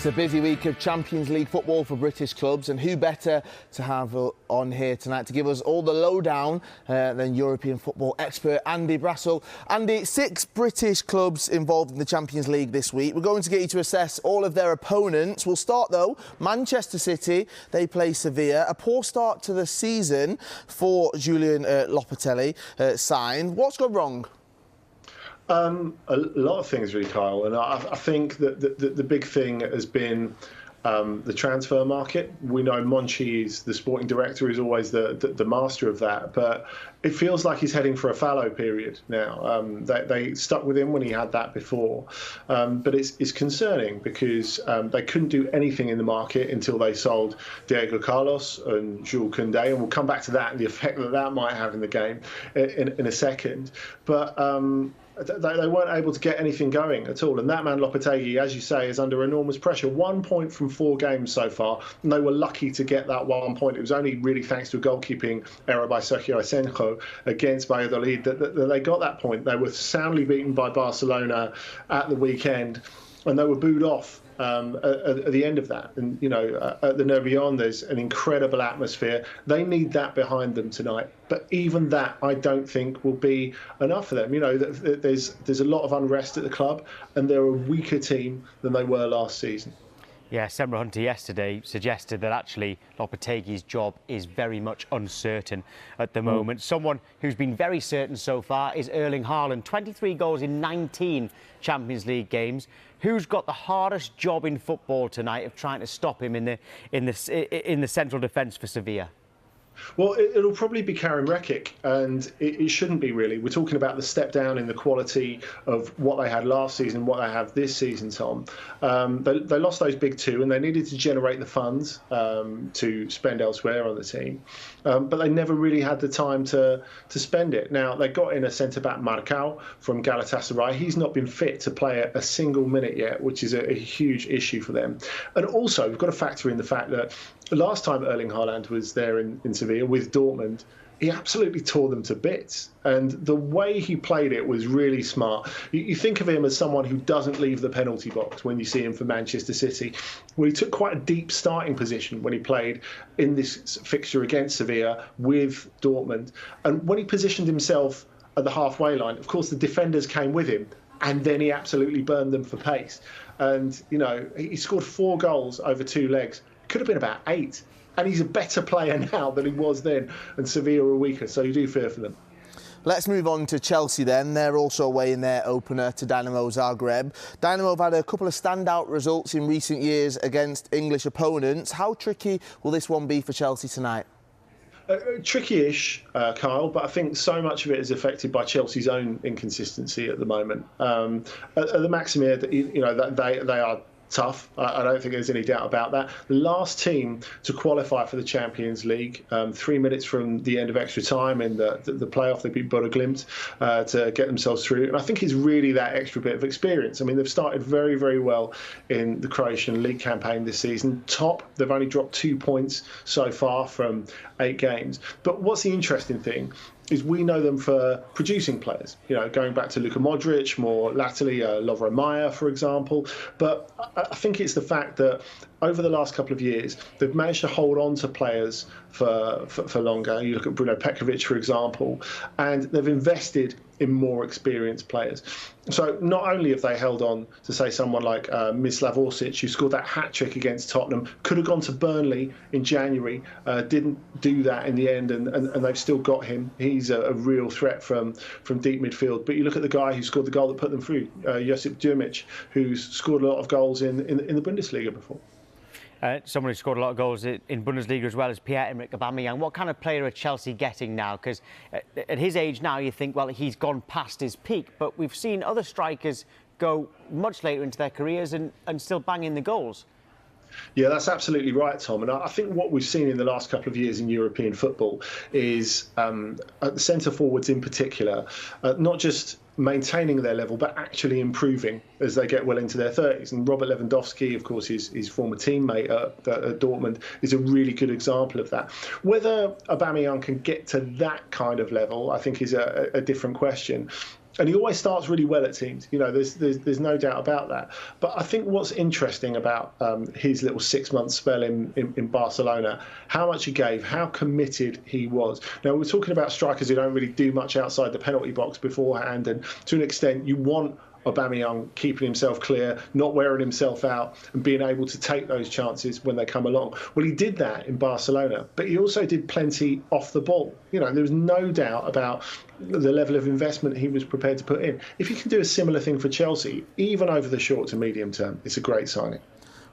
It's a busy week of Champions League football for British clubs, and who better to have on here tonight to give us all the lowdown than European football expert Andy Brassell. Andy, 6 British clubs involved in the Champions League this week. We're going to get you to assess all of their opponents. We'll start though, Manchester City, they play Sevilla. A poor start to the season for Julian Lopetegui signed. What's gone wrong? A lot of things, really, Kyle. And I think that the big thing has been the transfer market. We know Monchi, is the sporting director, is always the master of that. But it feels like he's heading for a fallow period now. They stuck with him when he had that before. But it's concerning because they couldn't do anything in the market until they sold Diego Carlos and Jules Koundé. And we'll come back to that and the effect that might have in the game in a second. But they weren't able to get anything going at all. And that man, Lopetegui, as you say, is under enormous pressure. 1 point from 4 games so far, and they were lucky to get that 1 point. It was only really thanks to a goalkeeping error by Sergio Asenjo against Valladolid that they got that point. They were soundly beaten by Barcelona at the weekend, and they were booed off at the end of that. And, you know, at the Nervion, there's an incredible atmosphere. They need that behind them tonight. But even that, I don't think, will be enough for them. You know, there's a lot of unrest at the club, and they're a weaker team than they were last season. Yeah, Semra Hunter yesterday suggested that actually Lopetegui's job is very much uncertain at the moment. Someone who's been very certain so far is Erling Haaland. 23 goals in 19 Champions League games. Who's got the hardest job in football tonight of trying to stop him in the central defence for Sevilla? Well, it'll probably be Karim Rekic, and it shouldn't be, really. We're talking about the step down in the quality of what they had last season, what they have this season, Tom. They lost those big 2, and they needed to generate the funds to spend elsewhere on the team. But they never really had the time to spend it. Now, they got in a centre-back, Marcao, from Galatasaray. He's not been fit to play a single minute yet, which is a huge issue for them. And also, we've got to factor in the fact that last time Erling Haaland was there in Sevilla with Dortmund, he absolutely tore them to bits. And the way he played it was really smart. You think of him as someone who doesn't leave the penalty box when you see him for Manchester City. Well, he took quite a deep starting position when he played in this fixture against Sevilla with Dortmund. And when he positioned himself at the halfway line, of course, the defenders came with him, and then he absolutely burned them for pace. And, you know, he scored 4 goals over 2 legs. Could have been about 8. And he's a better player now than he was then, and Sevilla are weaker, so you do fear for them. Let's move on to Chelsea then. They're also away in their opener to Dynamo Zagreb. Dynamo have had a couple of standout results in recent years against English opponents. How tricky will this one be for Chelsea tonight? Tricky-ish, Kyle, but I think so much of it is affected by Chelsea's own inconsistency at the moment. At the Maximia, you know, they are tough. I don't think there's any doubt about that. The last team to qualify for the Champions League, 3 minutes from the end of extra time in the playoff, they beat Bodo Glimt to get themselves through. And I think it's really that extra bit of experience. I mean, they've started very, very well in the Croatian league campaign this season. Top, they've only dropped 2 points so far from 8 games. But what's the interesting thing is we know them for producing players, you know, going back to Luka Modric, more latterly Lovro Majer, for example. But I think it's the fact that over the last couple of years, they've managed to hold on to players for longer. You look at Bruno Petkovic, for example, and they've invested in more experienced players. So not only have they held on to, say, someone like Mislav Orsic, who scored that hat-trick against Tottenham, could have gone to Burnley in January, didn't do that in the end, and they've still got him. He's a real threat from deep midfield. But you look at the guy who scored the goal that put them through, Josip Djurmic, who's scored a lot of goals in the Bundesliga before. Someone who scored a lot of goals in Bundesliga as well as Pierre-Emerick Aubameyang. What kind of player are Chelsea getting now? Because at his age now, you think, well, he's gone past his peak. But we've seen other strikers go much later into their careers and still bang in the goals. Yeah, that's absolutely right, Tom. And I think what we've seen in the last couple of years in European football is at the centre forwards in particular, not just maintaining their level, but actually improving as they get well into their 30s. And Robert Lewandowski, of course, his former teammate at Dortmund, is a really good example of that. Whether Aubameyang can get to that kind of level, I think, is a different question. And he always starts really well at teams. There's no doubt about that. But I think what's interesting about his little 6-month spell in Barcelona, how much he gave, how committed he was. Now, we're talking about strikers who don't really do much outside the penalty box beforehand. And to an extent, you want Aubameyang keeping himself clear, not wearing himself out, and being able to take those chances when they come along. Well, he did that in Barcelona, but he also did plenty off the ball. There was no doubt about the level of investment he was prepared to put in. If you can do a similar thing for Chelsea, even over the short to medium term, it's a great signing.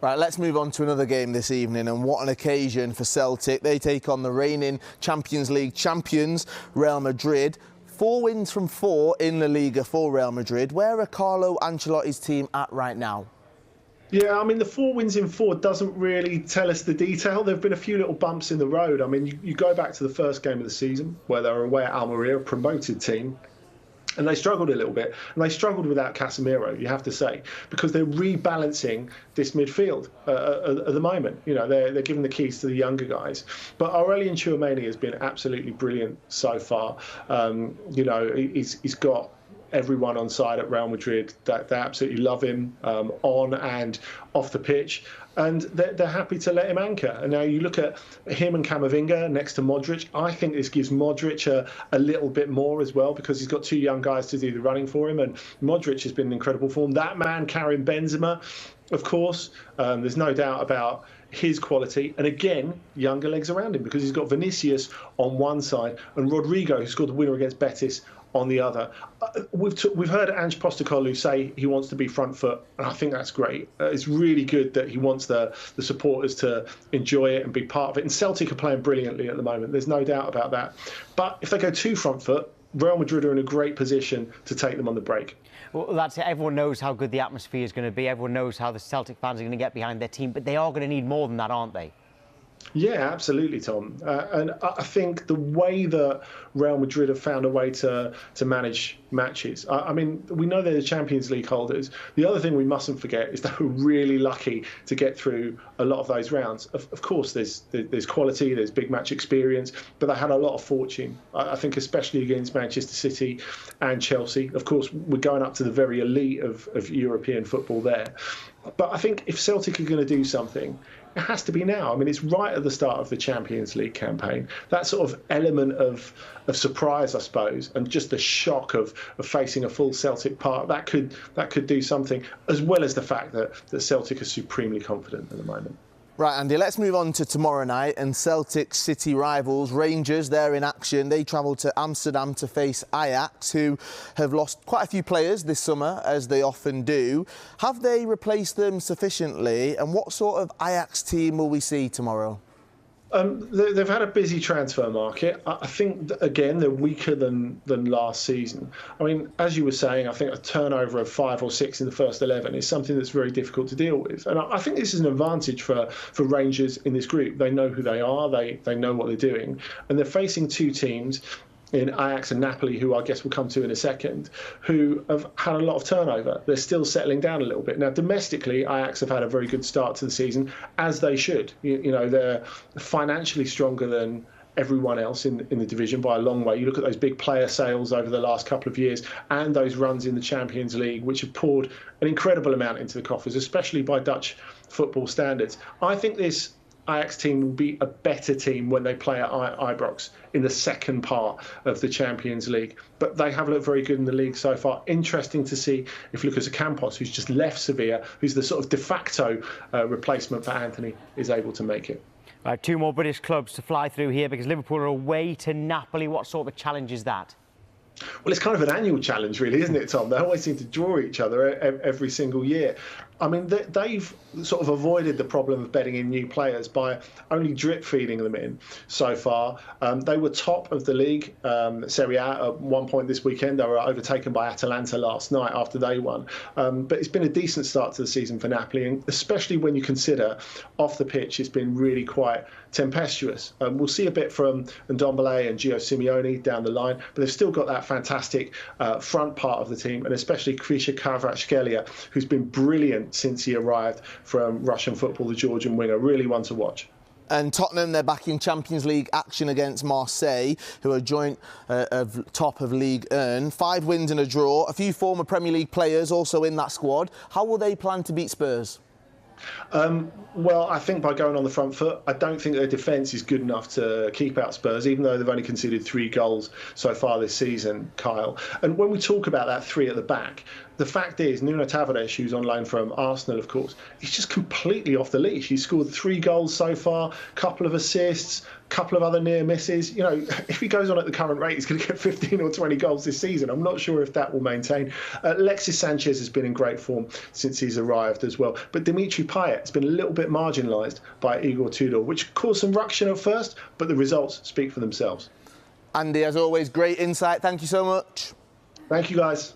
Right, let's move on to another game this evening, and what an occasion for Celtic. They take on the reigning Champions League champions, Real Madrid. 4 wins from 4 in La Liga for Real Madrid. Where are Carlo Ancelotti's team at right now? Yeah, I mean, the 4 wins in 4 doesn't really tell us the detail. There have been a few little bumps in the road. I mean, you go back to the first game of the season where they were away at Almeria, a promoted team, and they struggled a little bit. And they struggled without Casemiro, you have to say, because they're rebalancing this midfield at the moment. They're giving the keys to the younger guys. But Aurelien Tchouameni has been absolutely brilliant so far. He's got everyone on side at Real Madrid that they absolutely love him on and off the pitch, and they're happy to let him anchor. And now you look at him and Camavinga next to Modric. I think this gives Modric a little bit more as well, because he's got 2 young guys to do the running for him, and Modric has been in incredible form. That man carrying Benzema, of course, there's no doubt about his quality, and again, younger legs around him, because he's got Vinicius on one side and Rodrigo, who scored the winner against Betis, on the other. We've heard Ange Postecoglou say he wants to be front foot, and I think that's great. It's really good that he wants the supporters to enjoy it and be part of it. And Celtic are playing brilliantly at the moment. There's no doubt about that. But if they go too front foot, Real Madrid are in a great position to take them on the break. Well, that's it. Everyone knows how good the atmosphere is going to be. Everyone knows how the Celtic fans are going to get behind their team, but they are going to need more than that, aren't they? Yeah, absolutely, Tom. And I think the way that Real Madrid have found a way to manage matches, I mean, we know they're the Champions League holders. The other thing we mustn't forget is they were really lucky to get through a lot of those rounds. Of course, there's quality, there's big match experience, but they had a lot of fortune. I think especially against Manchester City and Chelsea. Of course, we're going up to the very elite of European football there. But I think if Celtic are going to do something, it has to be now. I mean, it's right at the start of the Champions League campaign. That sort of element of surprise, I suppose, and just the shock of facing a full Celtic part, that could do something, as well as the fact that Celtic are supremely confident at the moment. Right, Andy, let's move on to tomorrow night, and Celtic City rivals Rangers, they're in action. They travel to Amsterdam to face Ajax, who have lost quite a few players this summer, as they often do. Have they replaced them sufficiently, and what sort of Ajax team will we see tomorrow? They've had a busy transfer market. I think, again, they're weaker than last season. I mean, as you were saying, I think a turnover of 5 or 6 in the first 11 is something that's very difficult to deal with. And I think this is an advantage for Rangers in this group. They know who they are, they know what they're doing, and they're facing 2 teams in Ajax and Napoli, who I guess we'll come to in a second, who have had a lot of turnover. They're still settling down a little bit. Now, domestically, Ajax have had a very good start to the season, as they should. They're financially stronger than everyone else in the division by a long way. You look at those big player sales over the last couple of years and those runs in the Champions League, which have poured an incredible amount into the coffers, especially by Dutch football standards. I think this Ajax team will be a better team when they play at Ibrox in the second part of the Champions League. But they have looked very good in the league so far. Interesting to see if Lucas Ocampos, who's just left Sevilla, who's the sort of de facto replacement for Anthony, is able to make it. 2 more British clubs to fly through here, because Liverpool are away to Napoli. What sort of challenge is that? Well, it's kind of an annual challenge, really, isn't it, Tom? They always seem to draw each other every single year. I mean, they've sort of avoided the problem of betting in new players by only drip feeding them in so far. They were top of the league, Serie A, at one point this weekend. They were overtaken by Atalanta last night after they won. But it's been a decent start to the season for Napoli, and especially when you consider off the pitch, it's been really quite tempestuous. We'll see a bit from Ndombele and Gio Simeone down the line, but they've still got that fantastic front part of the team, and especially Krisha Kvaratskhelia, who's been brilliant since he arrived from Russian football, the Georgian winger. Really one to watch. And Tottenham, they're back in Champions League action against Marseille, who are joint top of League 1. 5 wins and a draw. A few former Premier League players also in that squad. How will they plan to beat Spurs? Well, I think by going on the front foot, I don't think their defence is good enough to keep out Spurs, even though they've only conceded 3 goals so far this season, Kyle. And when we talk about that 3 at the back, the fact is, Nuno Tavares, who's on loan from Arsenal, of course, he's just completely off the leash. He's scored 3 goals so far, couple of assists, couple of other near misses. You know, if he goes on at the current rate, he's going to get 15 or 20 goals this season. I'm not sure if that will maintain. Alexis Sanchez has been in great form since he's arrived as well. But Dimitri Payet has been a little bit marginalised by Igor Tudor, which caused some ruction at first, but the results speak for themselves. Andy, as always, great insight. Thank you so much. Thank you, guys.